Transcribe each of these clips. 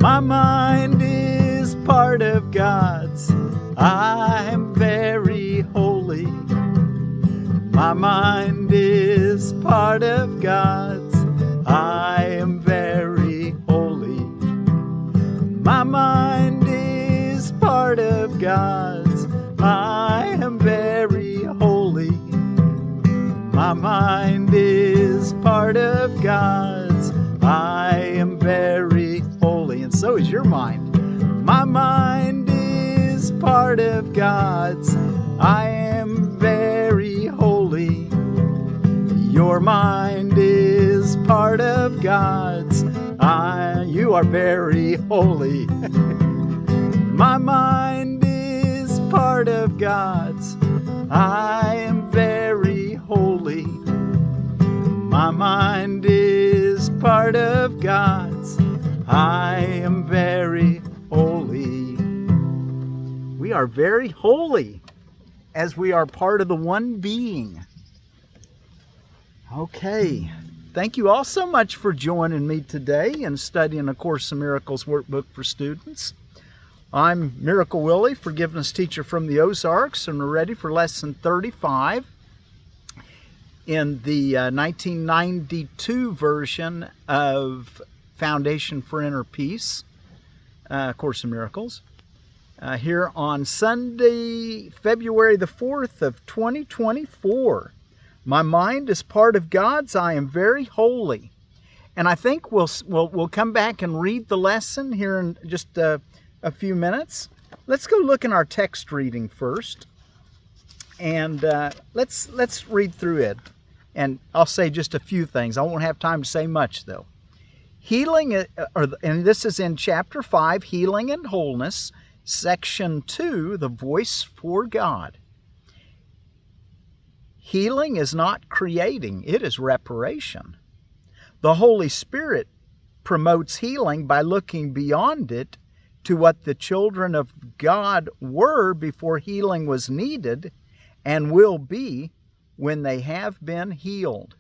My mind is part of God's. I am very holy. My mind is part of God's. I am very holy. My mind is part of God's. I am very holy. My mind is part of God's. I am very holy. And so is your mind. My mind is part of God's. I am very holy. Your mind is part of God's. You are very holy. My mind is part of God's. I am very holy. My mind is part of God's. I am very holy. We are very holy as we are part of the one being. Okay. Thank you all so much for joining me today in studying A Course in Miracles workbook for students. I'm Miracle Willie, forgiveness teacher from the Ozarks, and we're ready for lesson 35 in the 1992 version of Foundation for Inner Peace, Course in Miracles, here on Sunday, February the 4th of 2024. My mind is part of God's. I am very holy. And I think we'll come back and read the lesson here in just a few minutes. Let's go look in our text reading first. And let's read through it. And I'll say just a few things. I won't have time to say much, though. Healing, and this is in chapter 5, Healing and Wholeness, section 2, The Voice for God. Healing is not creating, it is reparation. The Holy Spirit promotes healing by looking beyond it to what the children of God were before healing was needed and will be when they have been healed.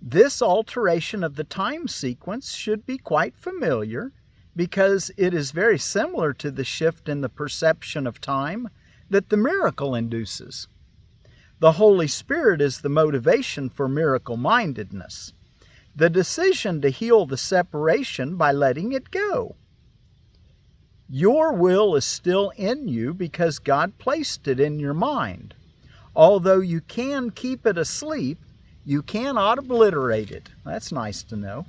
This alteration of the time sequence should be quite familiar because it is very similar to the shift in the perception of time that the miracle induces. The Holy Spirit is the motivation for miracle-mindedness, the decision to heal the separation by letting it go. Your will is still in you because God placed it in your mind. Although you can keep it asleep, you cannot obliterate it. That's nice to know.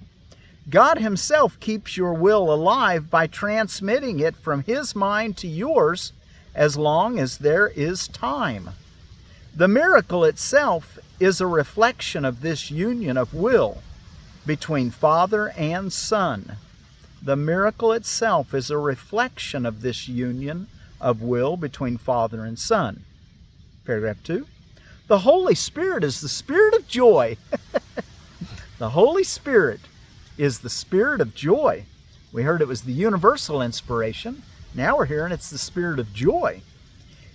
God Himself keeps your will alive by transmitting it from His mind to yours as long as there is time. The miracle itself is a reflection of this union of will between Father and Son. The miracle itself is a reflection of this union of will between Father and Son. Paragraph 2. The Holy Spirit is the Spirit of joy. The Holy Spirit is the Spirit of joy. We heard it was the universal inspiration. Now we're hearing it's the Spirit of joy.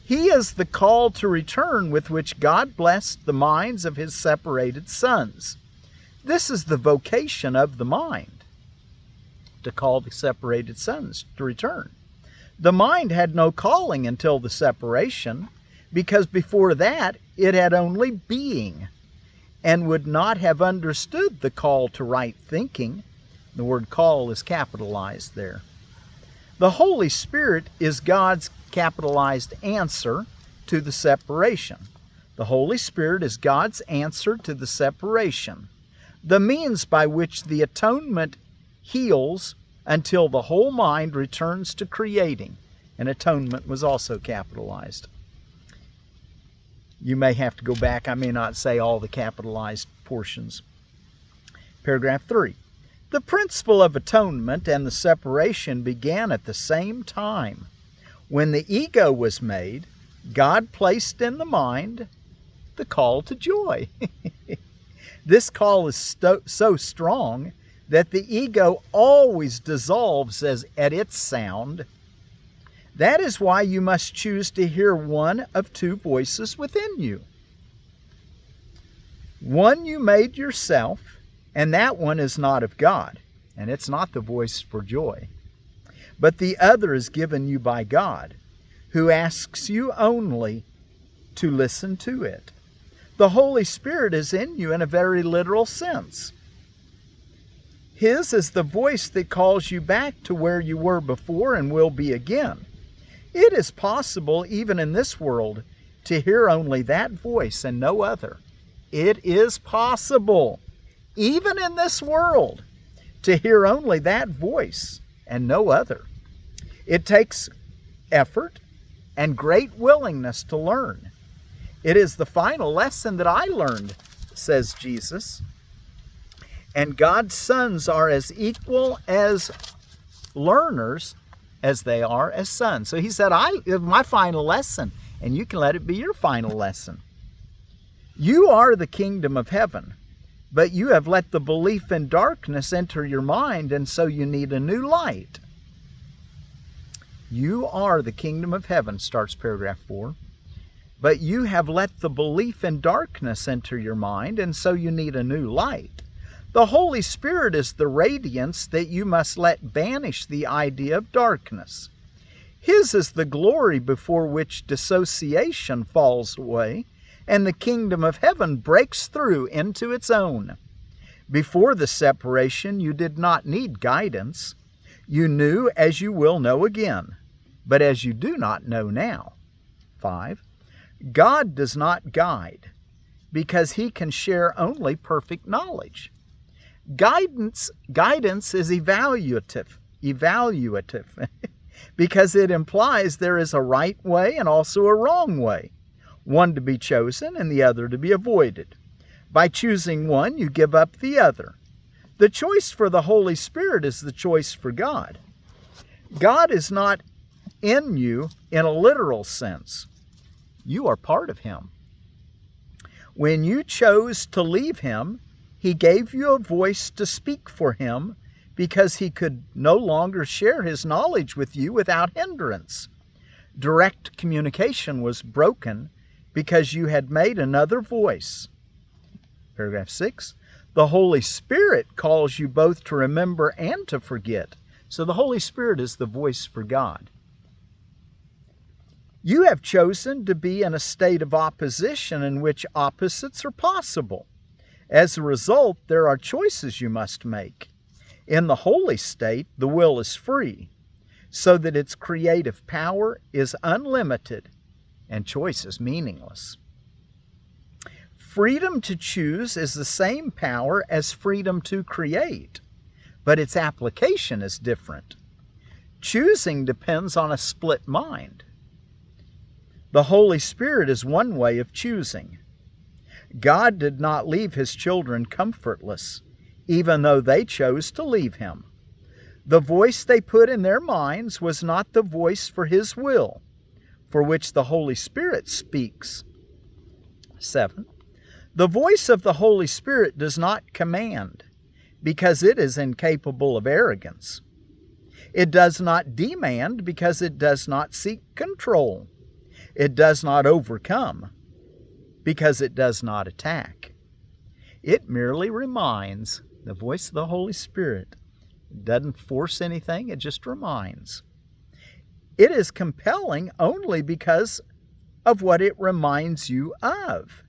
He is the call to return with which God blessed the minds of His separated sons. This is the vocation of the mind, to call the separated sons to return. The mind had no calling until the separation, because before that it had only being, and would not have understood the call to right thinking. The word call is capitalized there. The Holy Spirit is God's capitalized answer to the separation. The Holy Spirit is God's answer to the separation, the means by which the atonement heals until the whole mind returns to creating. And atonement was also capitalized. You may have to go back. I may not say all the capitalized portions. Paragraph 3. The principle of atonement and the separation began at the same time. When the ego was made, God placed in the mind the call to joy. This call is so strong that the ego always dissolves at its sound. That is why you must choose to hear one of two voices within you. One you made yourself, and that one is not of God, and it's not the voice for joy. But the other is given you by God, who asks you only to listen to it. The Holy Spirit is in you in a very literal sense. His is the voice that calls you back to where you were before and will be again. It is possible, even in this world, to hear only that voice and no other. It is possible, even in this world, to hear only that voice and no other. It takes effort and great willingness to learn. It is the final lesson that I learned, says Jesus. And God's sons are as equal as learners as they are as sons. So he said, my final lesson, and you can let it be your final lesson. You are the kingdom of heaven, but you have let the belief in darkness enter your mind, and so you need a new light. You are the kingdom of heaven, starts paragraph 4. But you have let the belief in darkness enter your mind, and so you need a new light. The Holy Spirit is the radiance that you must let banish the idea of darkness. His is the glory before which dissociation falls away, and the kingdom of heaven breaks through into its own. Before the separation, you did not need guidance. You knew as you will know again, but as you do not know now. 5. God does not guide, because he can share only perfect knowledge. Guidance is evaluative, because it implies there is a right way and also a wrong way, one to be chosen and the other to be avoided. By choosing one, you give up the other. The choice for the Holy Spirit is the choice for God. God is not in you in a literal sense. You are part of him. When you chose to leave him, he gave you a voice to speak for him, because he could no longer share his knowledge with you without hindrance. Direct communication was broken because you had made another voice. Paragraph 6. The Holy Spirit calls you both to remember and to forget. So the Holy Spirit is the voice for God. You have chosen to be in a state of opposition in which opposites are possible. As a result, there are choices you must make. In the holy state, the will is free, so that its creative power is unlimited and choice is meaningless. Freedom to choose is the same power as freedom to create, but its application is different. Choosing depends on a split mind. The Holy Spirit is one way of choosing. God did not leave his children comfortless, even though they chose to leave him. The voice they put in their minds was not the voice for his will, for which the Holy Spirit speaks. 7. The voice of the Holy Spirit does not command, because it is incapable of arrogance. It does not demand, because it does not seek control. It does not overcome, because it does not attack. It merely reminds. The voice of the Holy Spirit doesn't force anything, it just reminds. It is compelling only because of what it reminds you of.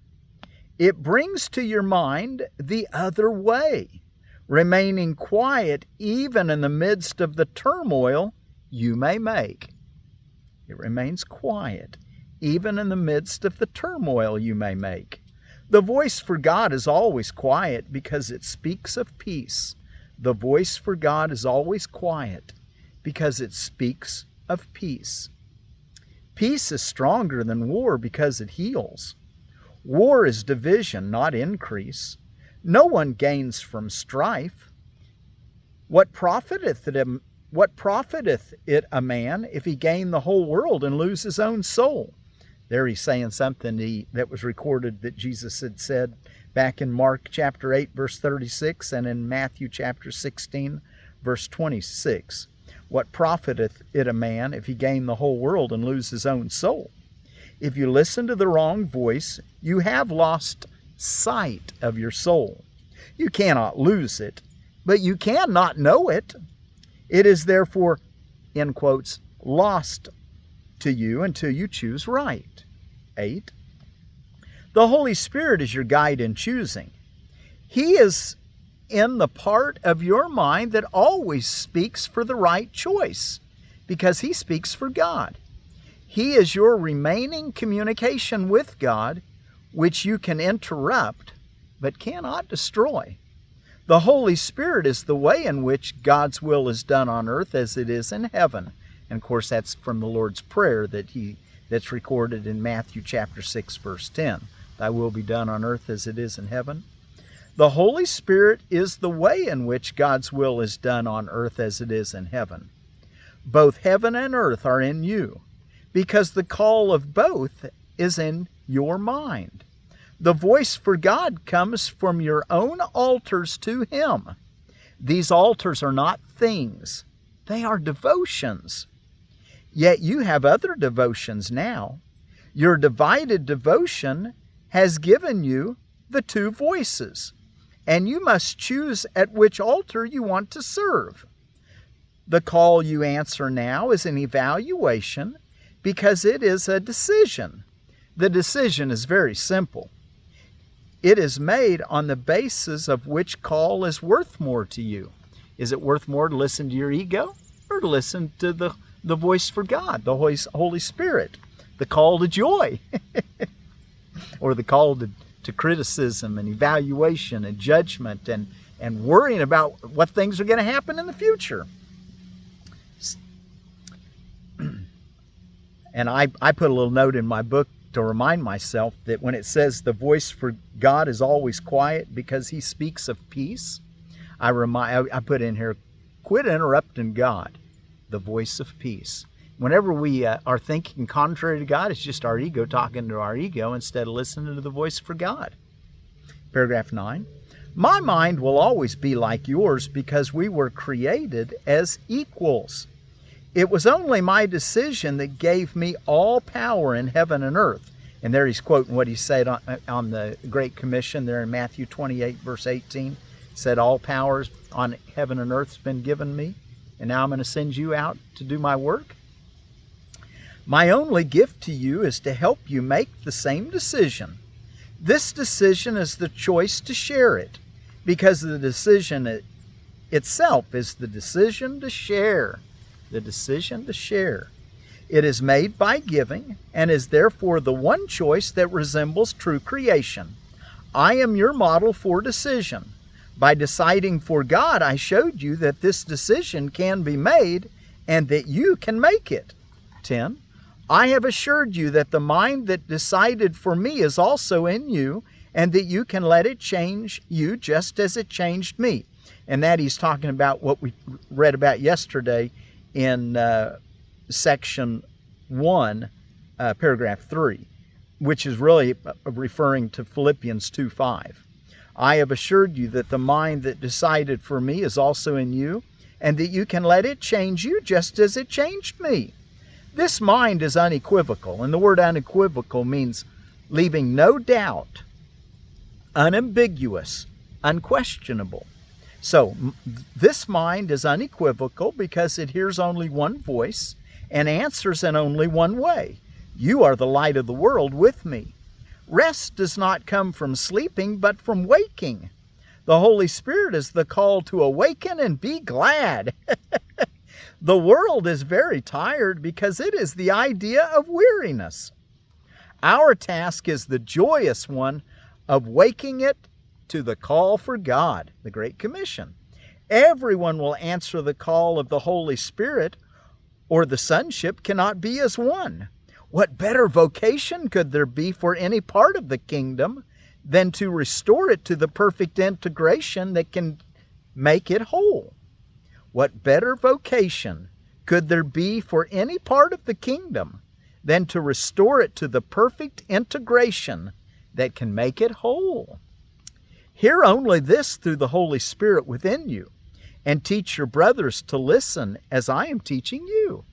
It brings to your mind the other way, remaining quiet even in the midst of the turmoil you may make. It remains quiet even in the midst of the turmoil you may make. The voice for God is always quiet because it speaks of peace. The voice for God is always quiet because it speaks of peace. Peace is stronger than war because it heals. War is division, not increase. No one gains from strife. What profiteth it a man if he gain the whole world and lose his own soul? There he's saying something that was recorded that Jesus had said back in Mark chapter 8, verse 36, and in Matthew chapter 16, verse 26. What profiteth it a man if he gain the whole world and lose his own soul? If you listen to the wrong voice, you have lost sight of your soul. You cannot lose it, but you cannot know it. It is therefore, in quotes, lost to you until you choose right. 8. The Holy Spirit is your guide in choosing. He is in the part of your mind that always speaks for the right choice, because He speaks for God. He is your remaining communication with God, which you can interrupt but cannot destroy. The Holy Spirit is the way in which God's will is done on earth as it is in heaven. And of course that's from the Lord's Prayer that's recorded in Matthew chapter 6, verse 10. Thy will be done on earth as it is in heaven. The Holy Spirit is the way in which God's will is done on earth as it is in heaven. Both heaven and earth are in you, because the call of both is in your mind. The voice for God comes from your own altars to Him. These altars are not things. They are devotions. Yet you have other devotions now. Your divided devotion has given you the two voices, and you must choose at which altar you want to serve. The call you answer now is an evaluation because it is a decision. The decision is very simple. It is made on the basis of which call is worth more to you. Is it worth more to listen to your ego or to listen to the voice for God, the Holy Spirit, the call to joy, or the call to criticism and evaluation and judgment and worrying about what things are going to happen in the future? And I put a little note in my book to remind myself that when it says the voice for God is always quiet because He speaks of peace, I put in here, quit interrupting God, the voice of peace. Whenever we are thinking contrary to God, it's just our ego talking to our ego instead of listening to the voice for God. Paragraph 9. My mind will always be like yours because we were created as equals. It was only my decision that gave me all power in heaven and earth. And there he's quoting what He said on the Great Commission there in Matthew 28, verse 18. He said, all powers on heaven and earth has been given me, and now I'm going to send you out to do my work. My only gift to you is to help you make the same decision. This decision is the choice to share it, because the decision itself is the decision to share. The decision to share. It is made by giving and is therefore the one choice that resembles true creation. I am your model for decision. By deciding for God, I showed you that this decision can be made and that you can make it. 10. I have assured you that the mind that decided for me is also in you, and that you can let it change you just as it changed me. And that he's talking about what we read about yesterday in section 1, paragraph 3, which is really referring to Phillipians 2:5. I have assured you that the mind that decided for me is also in you, and that you can let it change you just as it changed me. This mind is unequivocal, and the word unequivocal means leaving no doubt, unambiguous, unquestionable. So this mind is unequivocal because it hears only one voice and answers in only one way. You are the light of the world with me. Rest does not come from sleeping, but from waking. The Holy Spirit is the call to awaken and be glad. The world is very tired because it is the idea of weariness. Our task is the joyous one of waking it to the call for God, the Great Commission. Everyone will answer the call of the Holy Spirit, or the sonship cannot be as one. What better vocation could there be for any part of the kingdom than to restore it to the perfect integration that can make it whole? What better vocation could there be for any part of the kingdom than to restore it to the perfect integration that can make it whole? Hear only this through the Holy Spirit within you, and teach your brothers to listen as I am teaching you.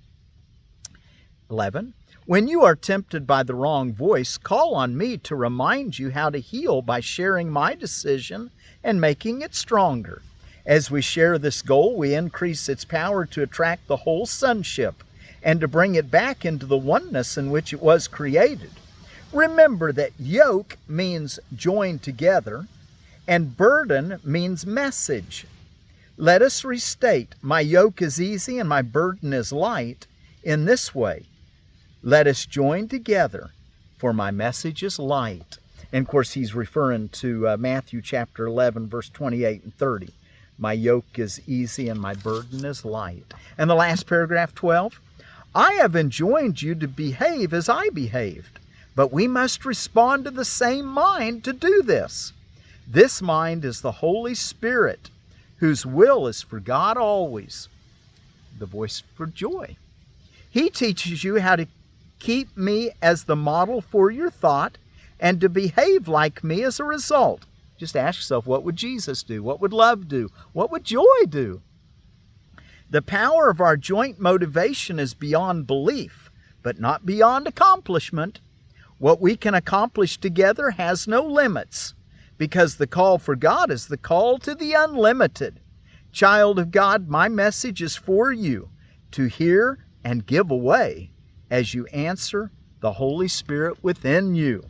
11. When you are tempted by the wrong voice, call on me to remind you how to heal by sharing my decision and making it stronger. As we share this goal, we increase its power to attract the whole sonship and to bring it back into the oneness in which it was created. Remember that yoke means joined together, and burden means message. Let us restate, my yoke is easy and my burden is light, in this way. Let us join together, for my message is light. And of course, he's referring to Matthew chapter 11, verse 28 and 30. My yoke is easy and my burden is light. And the last paragraph, 12. I have enjoined you to behave as I behaved, but we must respond to the same mind to do this. This mind is the Holy Spirit, whose will is for God always. The voice for joy. He teaches you how to keep me as the model for your thought and to behave like me as a result. Just ask yourself, what would Jesus do? What would love do? What would joy do? The power of our joint motivation is beyond belief, but not beyond accomplishment. What we can accomplish together has no limits, because the call for God is the call to the unlimited. Child of God, my message is for you to hear and give away as you answer the Holy Spirit within you.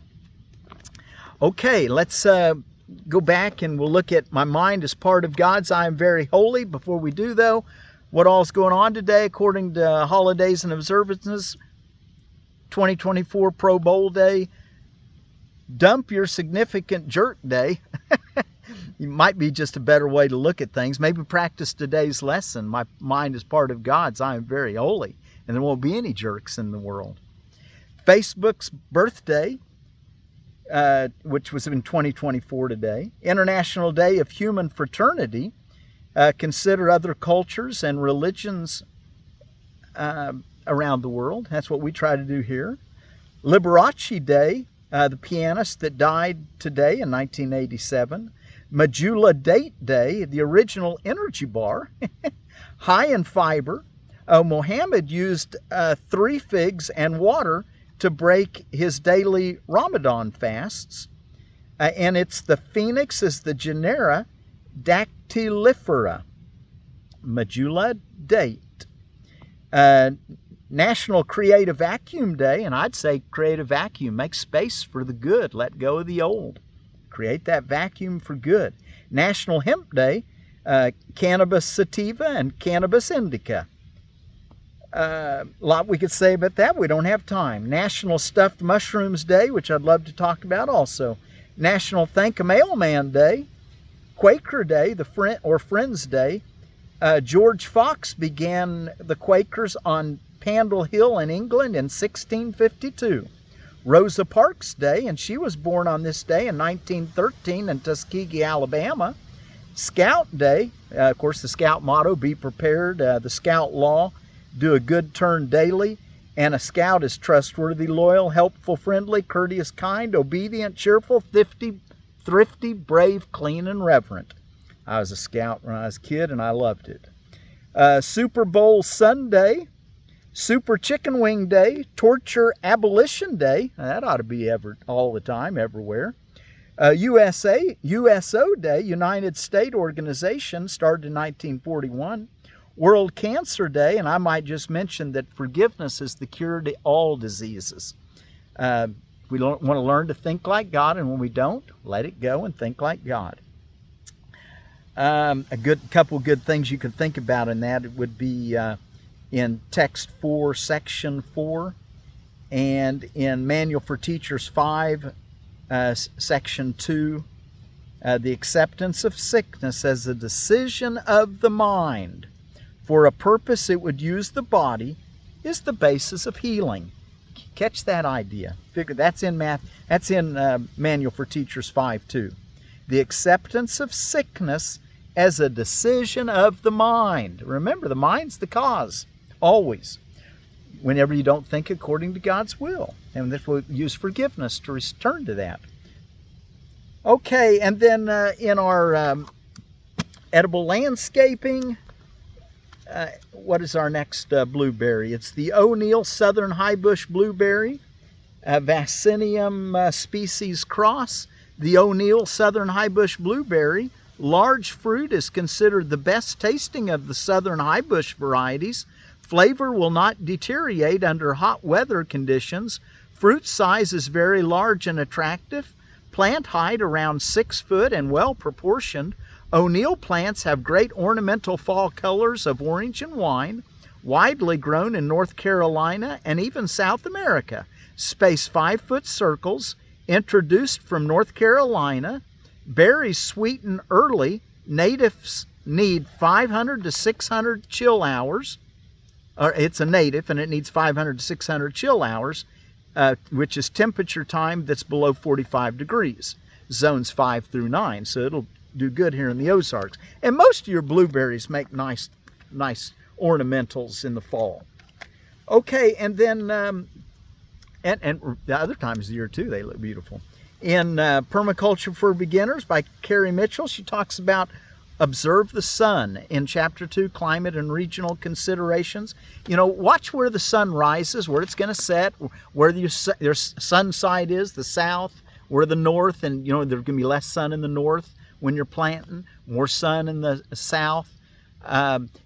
Okay, let's go back and we'll look at my mind as part of God's. I am very holy. Before we do, though, what all's going on today according to holidays and observances? 2024 Pro Bowl Day, Dump Your Significant Jerk Day. It might be just a better way to look at things. Maybe practice today's lesson. My mind is part of God's. I am very holy. And there won't be any jerks in the world. Facebook's birthday, which was in 2024 today. International Day of Human Fraternity. Consider other cultures and religions around the world. That's what we try to do here. Liberace Day, the pianist that died today in 1987. Majula Date Day, the original energy bar. High in fiber. Muhammad used 3 figs and water to break his daily Ramadan fasts. And it's the phoenix is the genera Dactylifera. Majula Date. National Creative Vacuum Day, and I'd say creative vacuum. Make space for the good. Let go of the old. Create that vacuum for good. National Hemp Day, Cannabis Sativa and Cannabis Indica. A lot we could say about that. We don't have time. National Stuffed Mushrooms Day, which I'd love to talk about also. National Thank a Mailman Day. Quaker Day, Friends Day. George Fox began the Quakers on Pandal Hill in England in 1652. Rosa Parks Day, and she was born on this day in 1913 in Tuskegee, Alabama. Scout Day, of course the Scout motto, be prepared. The Scout law, do a good turn daily. And a Scout is trustworthy, loyal, helpful, friendly, courteous, kind, obedient, cheerful, thrifty, brave, clean, and reverent. I was a Scout when I was a kid, and I loved it. Super Bowl Sunday, Super Chicken Wing Day, Torture Abolition Day. That ought to be all the time, everywhere. USO Day, United States Organization, started in 1941. World Cancer Day, and I might just mention that forgiveness is the cure to all diseases. We want to learn to think like God, and when we don't, let it go and think like God. A couple good things you can think about in that would be in Text 4, Section 4, and in Manual for Teachers 5, Section 2, the acceptance of sickness as a decision of the mind for a purpose it would use the body is the basis of healing. Catch that idea. Figure that's in Manual for Teachers 5.2. The acceptance of sickness as a decision of the mind. Remember, the mind's the cause, always, whenever you don't think according to God's will. And therefore we use forgiveness to return to that. Okay, and then in our edible landscaping what is our next blueberry? It's the O'Neill Southern Highbush Blueberry, Vaccinium species cross. The O'Neill Southern Highbush Blueberry, large fruit, is considered the best tasting of the Southern Highbush varieties. Flavor will not deteriorate under hot weather conditions. Fruit size is very large and attractive. Plant height around 6 foot and well proportioned. O'Neill plants have great ornamental fall colors of orange and wine, widely grown in North Carolina and even South America. Space 5-foot circles, introduced from North Carolina. Berries sweeten early. Natives need 500 to 600 chill hours. It's a native and it needs 500 to 600 chill hours, which is temperature time that's below 45 degrees, zones 5 through 9. So it'll do good here in the Ozarks. And most of your blueberries make nice ornamentals in the fall. Okay, and then and the other times of the year too, they look beautiful. In Permaculture for Beginners by Carrie Mitchell, she talks about observe the sun in Chapter 2, Climate and Regional Considerations. You know, watch where the sun rises, where it's going to set, where your sun side is, the south, where the north, and you know, there's going to be less sun in the north when you're planting, more sun in the south.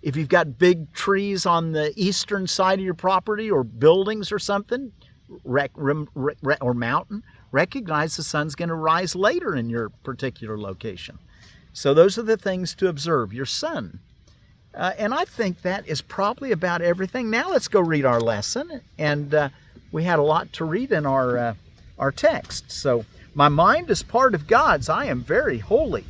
If you've got big trees on the eastern side of your property or buildings or something, or mountain, recognize the sun's going to rise later in your particular location. So those are the things to observe, your sun. And I think that is probably about everything. Now let's go read our lesson. And we had a lot to read in our text. So, my mind is part of God's. I am very holy.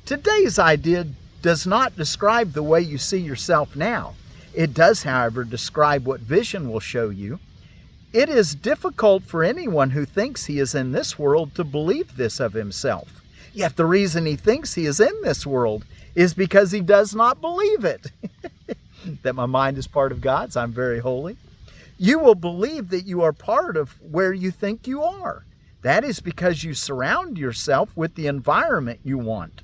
Today's idea does not describe the way you see yourself now. It does, however, describe what vision will show you. It is difficult for anyone who thinks he is in this world to believe this of himself. Yet the reason he thinks he is in this world is because he does not believe it. That my mind is part of God's. I'm very holy. You will believe that you are part of where you think you are. That is because you surround yourself with the environment you want.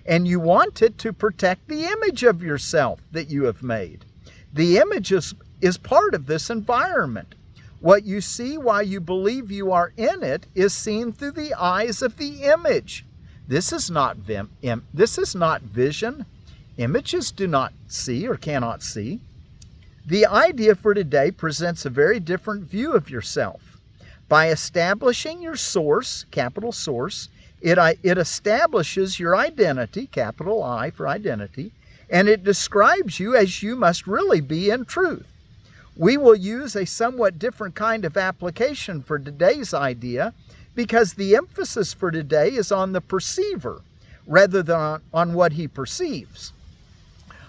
And you want it to protect the image of yourself that you have made. The image is part of this environment. What you see while you believe you are in it is seen through the eyes of the image. This is not vision. Images do not see or cannot see. The idea for today presents a very different view of yourself. By establishing your source, capital source, it establishes your identity, capital I for identity, and it describes you as you must really be in truth. We will use a somewhat different kind of application for today's idea because the emphasis for today is on the perceiver rather than on what he perceives.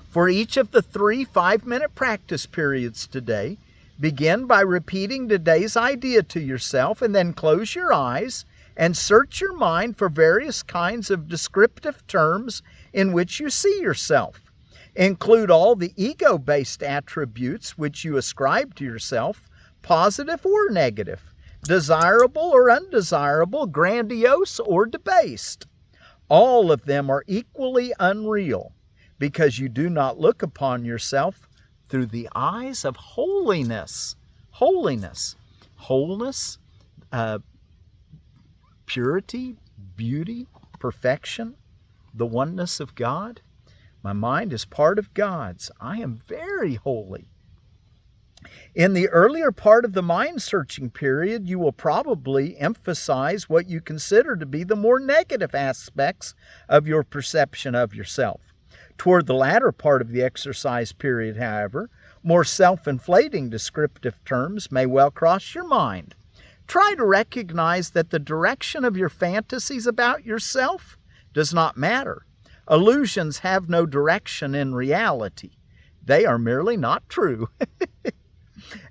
For each of the 3 5-minute practice periods today, begin by repeating today's idea to yourself and then close your eyes and search your mind for various kinds of descriptive terms in which you see yourself. Include all the ego-based attributes which you ascribe to yourself, positive or negative, desirable or undesirable, grandiose or debased. All of them are equally unreal because you do not look upon yourself through the eyes of holiness. Holiness. Wholeness, purity, beauty, perfection, the oneness of God. My mind is part of God's. I am very holy. In the earlier part of the mind-searching period, you will probably emphasize what you consider to be the more negative aspects of your perception of yourself. Toward the latter part of the exercise period, however, more self-inflating descriptive terms may well cross your mind. Try to recognize that the direction of your fantasies about yourself does not matter. Illusions have no direction in reality. They are merely not true.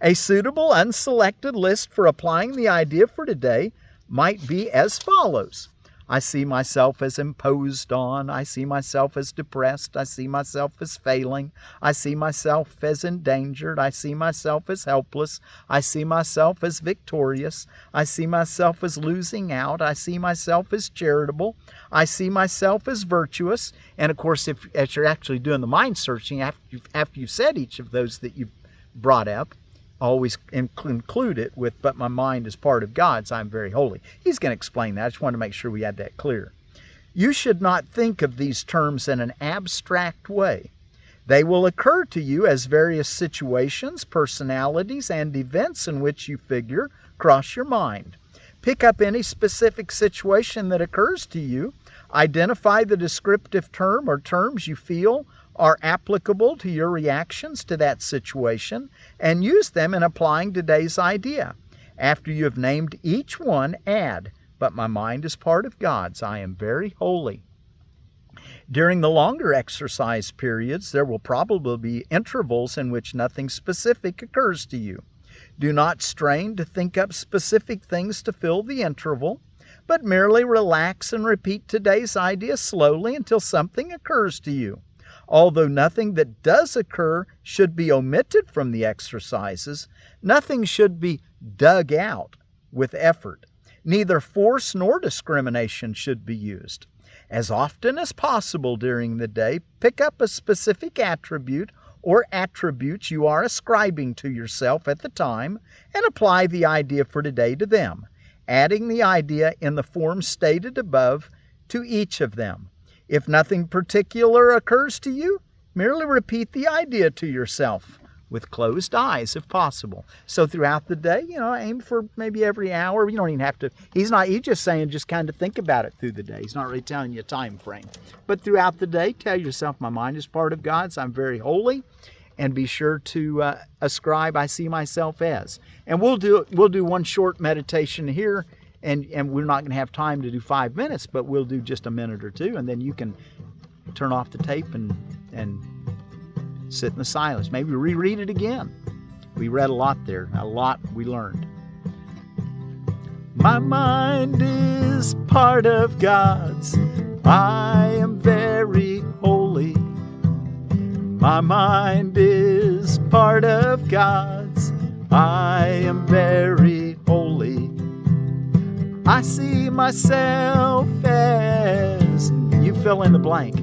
A suitable unselected list for applying the idea for today might be as follows. I see myself as imposed on. I see myself as depressed. I see myself as failing. I see myself as endangered. I see myself as helpless. I see myself as victorious. I see myself as losing out. I see myself as charitable. I see myself as virtuous. And of course, as you're actually doing the mind searching, after you've said each of those that you've brought up, always include it with, but my mind is part of God's, I'm very holy. He's going to explain that. I just wanted to make sure we had that clear. You should not think of these terms in an abstract way. They will occur to you as various situations, personalities, and events in which you figure cross your mind. Pick up any specific situation that occurs to you, identify the descriptive term or terms you feel are applicable to your reactions to that situation, and use them in applying today's idea. After you have named each one, add, but my mind is part of God's. I am very holy. During the longer exercise periods, there will probably be intervals in which nothing specific occurs to you. Do not strain to think up specific things to fill the interval, but merely relax and repeat today's idea slowly until something occurs to you. Although nothing that does occur should be omitted from the exercises, nothing should be dug out with effort. Neither force nor discrimination should be used. As often as possible during the day, pick up a specific attribute or attributes you are ascribing to yourself at the time and apply the idea for today to them, adding the idea in the form stated above to each of them. If nothing particular occurs to you, merely repeat the idea to yourself with closed eyes if possible. So throughout the day, aim for maybe every hour. You don't even have to, he's just saying just kind of think about it through the day. He's not really telling you a time frame. But throughout the day, tell yourself, my mind is part of God's, I'm very holy, and be sure to ascribe, I see myself as. And we'll do one short meditation here. And we're not going to have time to do 5 minutes, but we'll do just a minute or two, and then you can turn off the tape and sit in the silence. Maybe reread it again. We read a lot there, a lot we learned. My mind is part of God's. I am very holy. My mind is part of God's. I am very holy. I see myself as, you fill in the blank.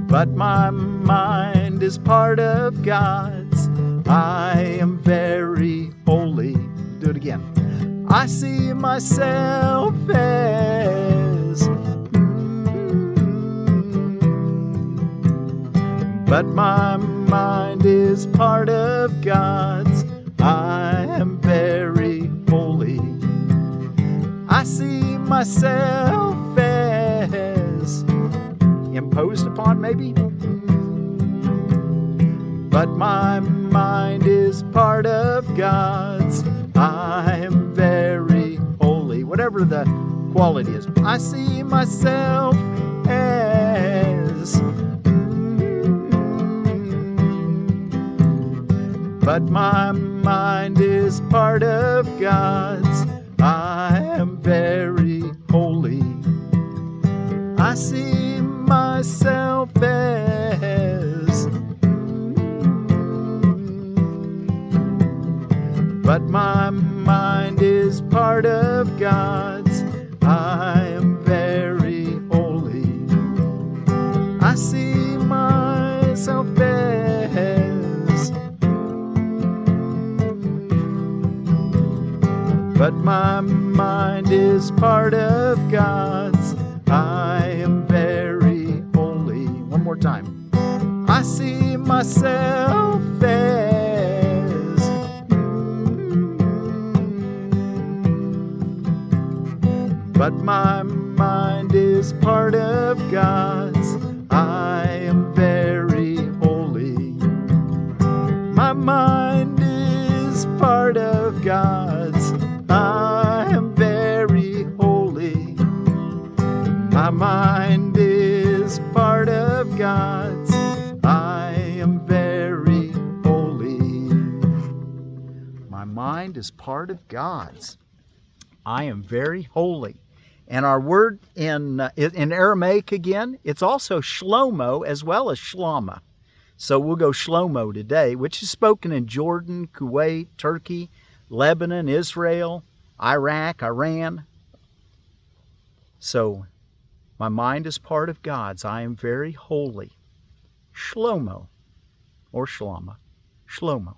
But my mind is part of God's. I am very holy. Do it again. I see myself as, but my mind is part of God's. I am very holy. I see myself as imposed upon, maybe. But my mind is part of God's. I am very holy. Whatever the quality is. I see myself as, but my mind is part of God's. I am very holy. I see myself as, but my mind is part of God's. I am very holy. I see myself as, but my mind is part of God's. I am very holy. One more time. I see myself as, but my mind is part of God's. I am very holy. My mind is part of God's. I am very holy. My mind is part of God's. I am very holy. My mind is part of God's. I am very holy. And our word in Aramaic again, it's also Shlomo as well as Shlama. So we'll go Shlomo today, which is spoken in Jordan, Kuwait, Turkey, Lebanon, Israel, Iraq, Iran. So my mind is part of God's. I am very holy. Shlomo or Shlama. Shlomo.